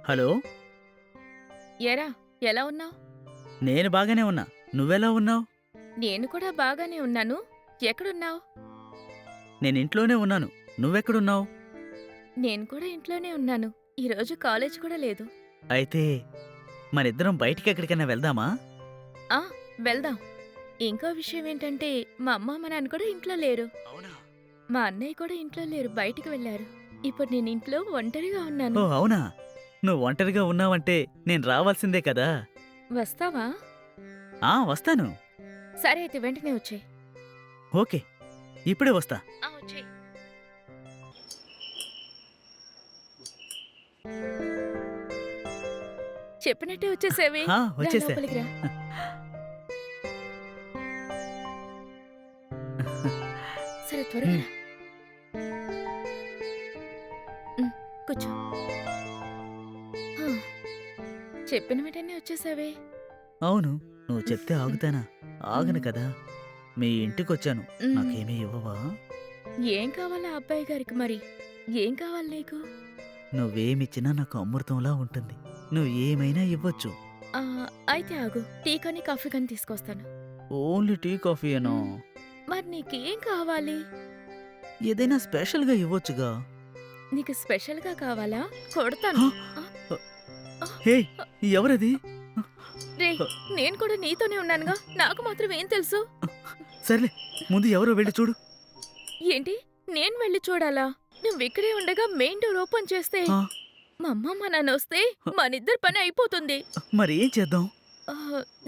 Hello. ఎరా ఎలా ఉన్నావు? నేను బాగానే ఉన్నా. నువ్వెలా ఉన్నావు? నేను కూడా బాగానే ఉన్నాను. ఎక్కడున్నావు? నేనింట్లోనే ఉన్నాను. నువ్వెక్కడున్నావు? నేను కూడా ఇంట్లోనే ఉన్నాను. ఈరోజు కాలేజ్ కూడా లేదు. అయితే మనిద్దరం బయటికెక్కడికైనా వెళ్దామా? ఆ వెళ్దాం. ఇంకో విషయం ఏంటంటే మా అమ్మ మా నాన్న కూడా ఇంట్లో లేరు. అవునా? మా అన్నయ్య కూడా ఇంట్లో లేరు, బయటికి వెళ్లారు. ఇప్పుడు నేను ఇంట్లో ఒంటరిగా ఉన్నాను. ఓ అవునా? నువ్వు ఒంటరిగా ఉన్నావంటే నేను రావాల్సిందే కదా. వస్తావా? వస్తాను. సరే అయితే వెంటనే వచ్చేయ్. ఓకే, ఇప్పుడే వస్తా. వచ్చేయ్. చెప్పినట్టే వచ్చేసావే. రా, వచ్చేసా. లోపలికి రా. సరే త్వరగా రా. కూర్చో. చెప్పిన వెంటనే వచ్చేసావే. అవును, నువ్వు చెప్తే ఆగుతానా? ఆగను కదా. మీ ఇంటికొచ్చాను. నాకేమీ ఇవ్వవా? ఏం కావాలా అబ్బాయి గారికి? మరి ఏం కావాలి నీకు? నువ్వేమిచ్చినా నాకు అమృతంలా ఉంటుంది. నువ్వు ఏమైనా ఇవ్వచ్చు. అయితే ఆగు, టీ కొని కాఫీ కొని తీసుకొస్తాను. ఓన్లీ టీ కాఫీయేనా? మరి నీకేం కావాలి? ఏదైనా స్పెషల్గా ఇవ్వొచ్చుగా. నీకు స్పెషల్గా కావాలా? కొడతాను. హే, ఎవరది? రే, నేను కూడా నీతోనే ఉన్నానుగా, నాకు మాత్రం ఏం తెలుసు? సర్లే, ముందు ఎవరో వెళ్ళి చూడు. ఏంటి, నేను వెళ్ళి చూడాలా? నువ్విక్కడే ఉండగా మెయిన్ డోర్ ఓపెన్ చేస్తే మా అమ్మ మా నాన్న వస్తే మనిద్దరి పని అయిపోతుంది. మరి ఏం చేద్దాం?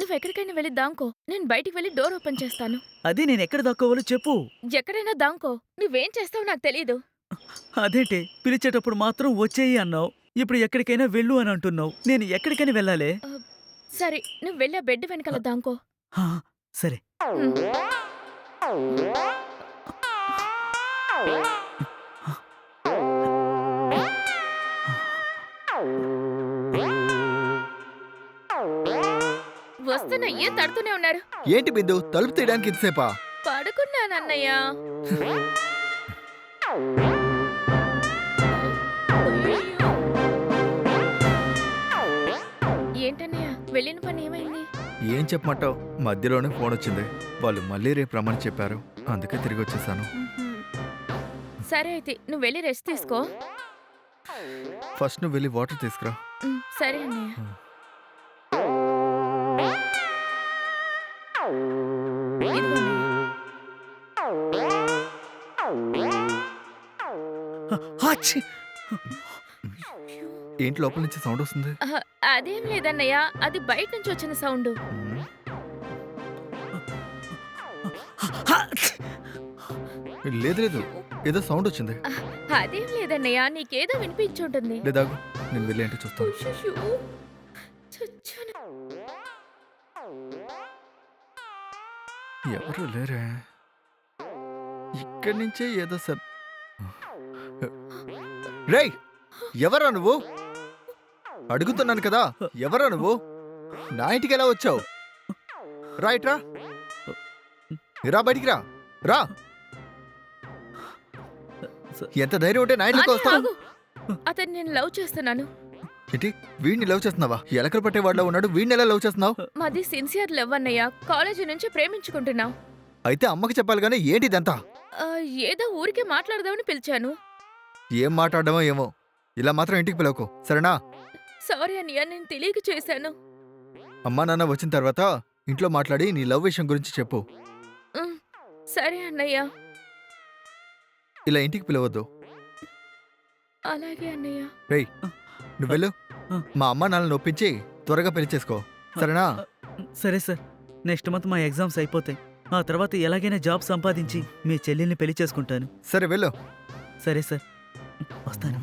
నువ్వెక్కడికైనా వెళ్ళి దాంకో, నేను బయటికి వెళ్ళి డోర్ ఓపెన్ చేస్తాను. అదే, నేను ఎక్కడ దాక్కోవాలో చెప్పు. ఎక్కడైనా దాంకో, నువ్వేం చేస్తావో నాకు తెలీదు. అదేంటే, పిలిచేటప్పుడు మాత్రం వచ్చేయి అన్నావు, ఇప్పుడు ఎక్కడికైనా వెళ్ళు అని అంటున్నావు. నేను ఎక్కడికైనా వెళ్ళాలే? సరే, నువ్వు వెళ్ళి ఆ బెడ్ వెనకాల దాంకో. సరే. వస్తున్నయ్యే తడుతూనే ఉన్నారు. ఏంటి బిందు, తలుపు తీయడానికి ఇంతసేపా? పడుకున్నానన్నయ్య. ఏంటన్నయ్య, వెళ్ళిన పని ఏమైంది? ఏం చెప్పమంటావు, మధ్యలోనే ఫోన్ వచ్చింది. వాళ్ళు మళ్ళీ రేపు రమ్మని చెప్పారు, అందుకే తిరిగి వచ్చేసాను. సరే అయితే నువ్వు వెళ్ళి రెస్ట్ తీసుకో. ఫస్ట్ నువ్వు వెళ్ళి వాటర్ తీసుకురా. సరే అన్నయ్య. ఏంటి లోపల నుంచి సౌండ్ వస్తుంది? అదేం లేదన్నయ్య, అది బయట నుంచి వచ్చిన సౌండ్. లేదు లేదు, ఏదో సౌండ్ వచ్చింది. అదేం లేదన్నయ్య, నీకేదో వినిపించుంటుంది. లేదా, నేను వెళ్ళి ఏంటో చూస్తాను. ఎవరు లేరే, ఇక్కడి నుంచే ఏదో రేయ్, ఎవరా నువ్వు? అడుగుతున్నాను కదా, ఎవరా నువ్వు? నా ఇంటికి ఎలా వచ్చావు? రైట్ రా, రా బయటికి రా. రా, ఎంత ధైర్యం ఉంటే నా ఇంటికి వస్తావు? అతను నేను లవ్ చేస్తున్నాను. ఏంటి, వీడిని లవ్ చేస్తున్నావా? ఎలకలు పట్టేవాడిలో ఉన్నాడు, వీడిని ఎలా లవ్ చేస్తున్నావు? మాది సిన్సియర్ లవ్ అన్నయ్య, కాలేజీ నుంచి ప్రేమించుకుంటున్నాం. అయితే అమ్మకి చెప్పాలి కానీ ఏంటి ఇదంతా? ఏదో ఊరికే మాట్లాడదామని పిలిచాను. ఏం మాట్లాడమో ఏమో, ఇలా మాత్రం ఇంటికి పిలవకు, సరేనా? సారీ అన్నయ్య, నేను తెలియక చేశాను. అమ్మా నాన్న వచ్చిన తర్వాత ఇంట్లో మాట్లాడి నీ లవ్ విషయం గురించి చెప్పు. సరే అన్నయ్య. ఇలా ఇంటికి పిలవద్దు. అలాగే అన్నయ్య. రేయ్, నువ్వెళ్ళు, మా అమ్మ నాన్నని ఒప్పించి త్వరగా పెళ్లి చేసుకో, సరేనా? సరే సార్, నెక్స్ట్ మంత్ మా ఎగ్జామ్స్ అయిపోతాయి. ఆ తర్వాత ఎలాగైనా జాబ్ సంపాదించి మీ చెల్లెల్ని పెళ్లి చేసుకుంటాను. సరే వెళ్ళు. సరే సార్, వస్తాను.